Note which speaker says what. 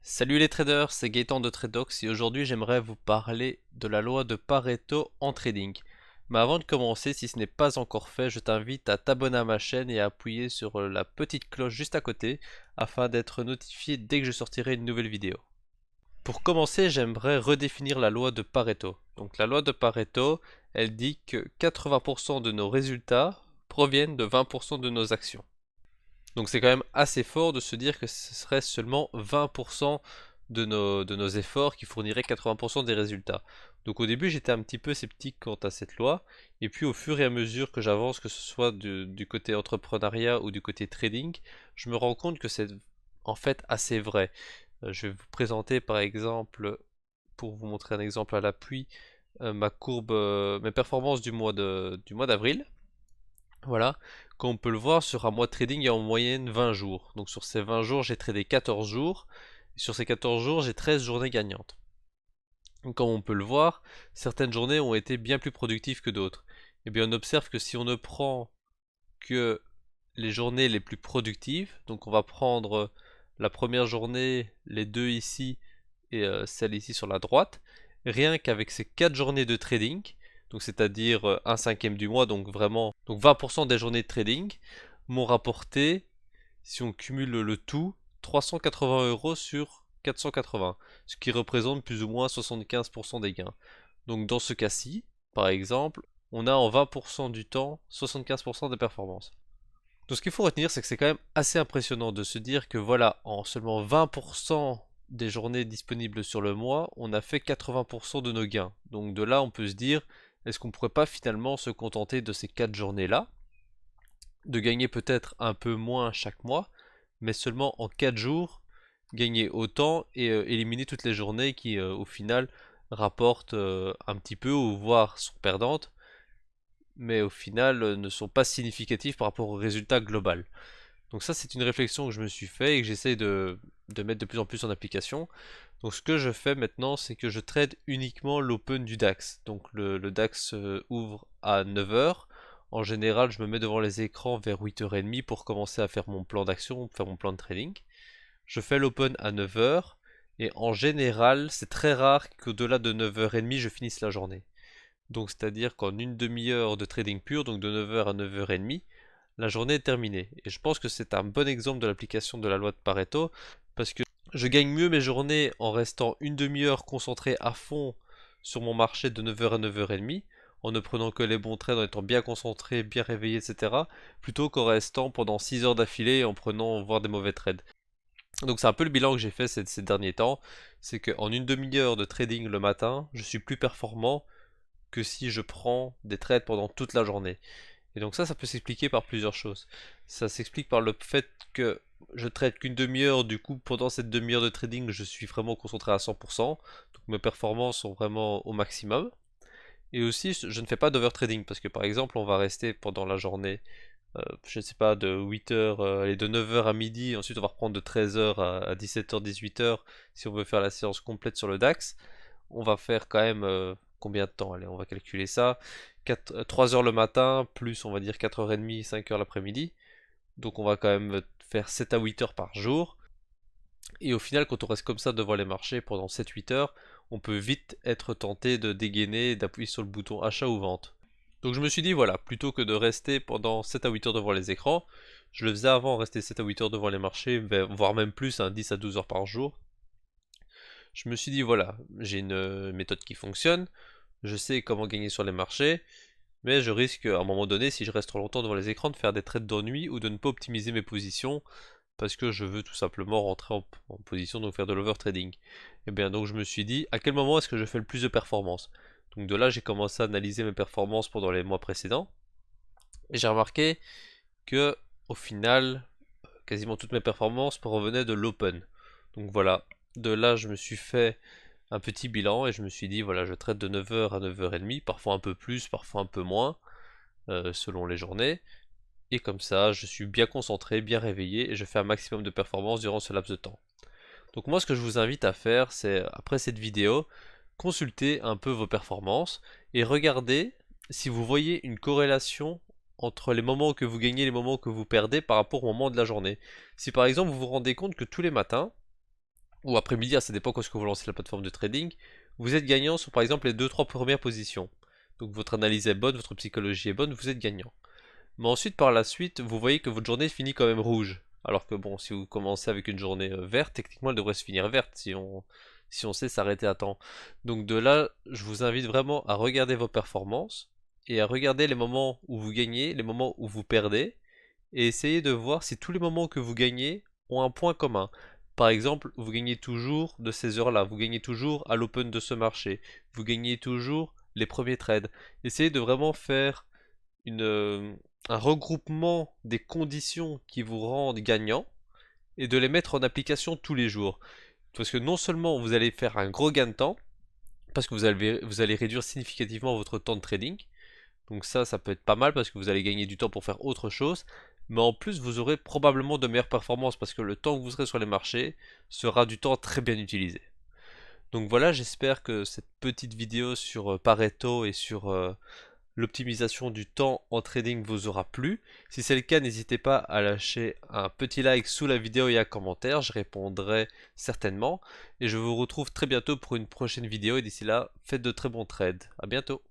Speaker 1: Salut les traders, c'est Gaëtan de Tradox et aujourd'hui j'aimerais vous parler de la loi de Pareto en trading. Mais avant de commencer, si ce n'est pas encore fait, je t'invite à t'abonner à ma chaîne et à appuyer sur la petite cloche juste à côté afin d'être notifié dès que je sortirai une nouvelle vidéo. Pour commencer, j'aimerais redéfinir la loi de Pareto. Donc la loi de Pareto, elle dit que 80% de nos résultats proviennent de 20% de nos actions. Donc c'est quand même assez fort de se dire que ce serait seulement 20% de nos efforts qui fourniraient 80% des résultats. Donc au début j'étais un petit peu sceptique quant à cette loi, et puis au fur et à mesure que j'avance, que ce soit du côté entrepreneuriat ou du côté trading, je me rends compte que c'est en fait assez vrai. Je vais vous présenter par exemple, pour vous montrer un exemple à l'appui, ma courbe, mes performances du mois d'avril. Voilà, comme on peut le voir sur un mois de trading, il y a en moyenne 20 jours. Donc sur ces 20 jours, j'ai tradé 14 jours. Et sur ces 14 jours, j'ai 13 journées gagnantes. Donc comme on peut le voir, certaines journées ont été bien plus productives que d'autres. Et bien on observe que si on ne prend que les journées les plus productives, donc on va prendre la première journée, les deux ici et celle ici sur la droite, rien qu'avec ces 4 journées de trading, donc c'est-à-dire un cinquième du mois, donc vraiment donc 20% des journées de trading, m'ont rapporté, si on cumule le tout, 380 euros sur 480, ce qui représente plus ou moins 75% des gains. Donc dans ce cas-ci, par exemple, on a en 20% du temps 75% des performances. Donc ce qu'il faut retenir, c'est que c'est quand même assez impressionnant de se dire que voilà, en seulement 20% des journées disponibles sur le mois, on a fait 80% de nos gains. Donc de là, on peut se dire, est-ce qu'on pourrait pas finalement se contenter de ces 4 journées-là, de gagner peut-être un peu moins chaque mois, mais seulement en 4 jours, gagner autant et éliminer toutes les journées qui, au final, rapportent un petit peu ou voire sont perdantes, mais au final ne sont pas significatives par rapport au résultat global. Donc ça, c'est une réflexion que je me suis fait et que j'essaie de mettre de plus en plus en application. Donc ce que je fais maintenant, c'est que je trade uniquement l'open du DAX. Donc le DAX ouvre à 9 heures. En général, je me mets devant les écrans vers 8h30 pour commencer à faire mon plan d'action, faire mon plan de trading. Je fais l'open à 9 heures et en général, c'est très rare qu'au-delà de 9h30, je finisse la journée. Donc c'est-à-dire qu'en une demi-heure de trading pur, donc de 9 heures à 9h30, la journée est terminée. Et je pense que c'est un bon exemple de l'application de la loi de Pareto, parce que je gagne mieux mes journées en restant une demi-heure concentré à fond sur mon marché de 9 heures à 9h30, en ne prenant que les bons trades, en étant bien concentré, bien réveillé, etc., plutôt qu'en restant pendant 6 heures d'affilée et en prenant voire des mauvais trades. Donc c'est un peu le bilan que j'ai fait ces derniers temps, c'est qu'en une demi-heure de trading le matin, je suis plus performant que si je prends des trades pendant toute la journée. Et donc ça peut s'expliquer par plusieurs choses. Ça s'explique par le fait que je trade qu'une demi-heure, du coup pendant cette demi-heure de trading je suis vraiment concentré à 100%, donc mes performances sont vraiment au maximum. Et aussi je ne fais pas d'overtrading parce que par exemple on va rester pendant la journée, je ne sais pas, de 8h, et de 9h à midi, ensuite on va reprendre de 13h à 17h, 18h si on veut faire la séance complète sur le DAX. On va faire quand même combien de temps? Allez, on va calculer ça. 3 heures le matin, plus on va dire 4h30, 5 heures l'après-midi. Donc on va quand même faire 7 à 8 heures par jour. Et au final, quand on reste comme ça devant les marchés pendant 7-8 heures, on peut vite être tenté de dégainer, d'appuyer sur le bouton achat ou vente. Donc je me suis dit, voilà, plutôt que de rester pendant 7 à 8 heures devant les écrans, je le faisais avant, rester 7 à 8 heures devant les marchés, voire même plus, 10 à 12 heures par jour. Je me suis dit, voilà, j'ai une méthode qui fonctionne, je sais comment gagner sur les marchés, mais je risque à un moment donné, si je reste trop longtemps devant les écrans, de faire des trades d'ennui ou de ne pas optimiser mes positions parce que je veux tout simplement rentrer en position, donc faire de l'overtrading. Et bien donc je me suis dit, à quel moment est-ce que je fais le plus de performances? Donc de là, j'ai commencé à analyser mes performances pendant les mois précédents et j'ai remarqué que au final, quasiment toutes mes performances provenaient de l'open. Donc voilà, de là, je me suis fait un petit bilan et je me suis dit voilà, je traite de 9 heures à 9h30, parfois un peu plus, parfois un peu moins, selon les journées. Et comme ça, je suis bien concentré, bien réveillé et je fais un maximum de performance durant ce laps de temps. Donc moi, ce que je vous invite à faire, c'est après cette vidéo, consulter un peu vos performances et regarder si vous voyez une corrélation entre les moments que vous gagnez et les moments que vous perdez par rapport au moment de la journée. Si par exemple vous vous rendez compte que tous les matins, ou après-midi, ça dépend quand est-ce que vous lancez la plateforme de trading, vous êtes gagnant sur par exemple les deux trois premières positions. Donc votre analyse est bonne, votre psychologie est bonne, vous êtes gagnant. Mais ensuite, par la suite, vous voyez que votre journée finit quand même rouge. Alors que bon, si vous commencez avec une journée verte, techniquement elle devrait se finir verte si on sait s'arrêter à temps. Donc de là, je vous invite vraiment à regarder vos performances et à regarder les moments où vous gagnez, les moments où vous perdez, et essayer de voir si tous les moments que vous gagnez ont un point commun. Par exemple, vous gagnez toujours de ces heures-là, vous gagnez toujours à l'open de ce marché, vous gagnez toujours les premiers trades. Essayez de vraiment faire un regroupement des conditions qui vous rendent gagnant et de les mettre en application tous les jours. Parce que non seulement vous allez faire un gros gain de temps, parce que vous allez réduire significativement votre temps de trading, donc ça peut être pas mal parce que vous allez gagner du temps pour faire autre chose, mais en plus vous aurez probablement de meilleures performances parce que le temps que vous serez sur les marchés sera du temps très bien utilisé. Donc voilà, j'espère que cette petite vidéo sur Pareto et sur l'optimisation du temps en trading vous aura plu. Si c'est le cas, n'hésitez pas à lâcher un petit like sous la vidéo et un commentaire, je répondrai certainement. Et je vous retrouve très bientôt pour une prochaine vidéo et d'ici là, faites de très bons trades. À bientôt.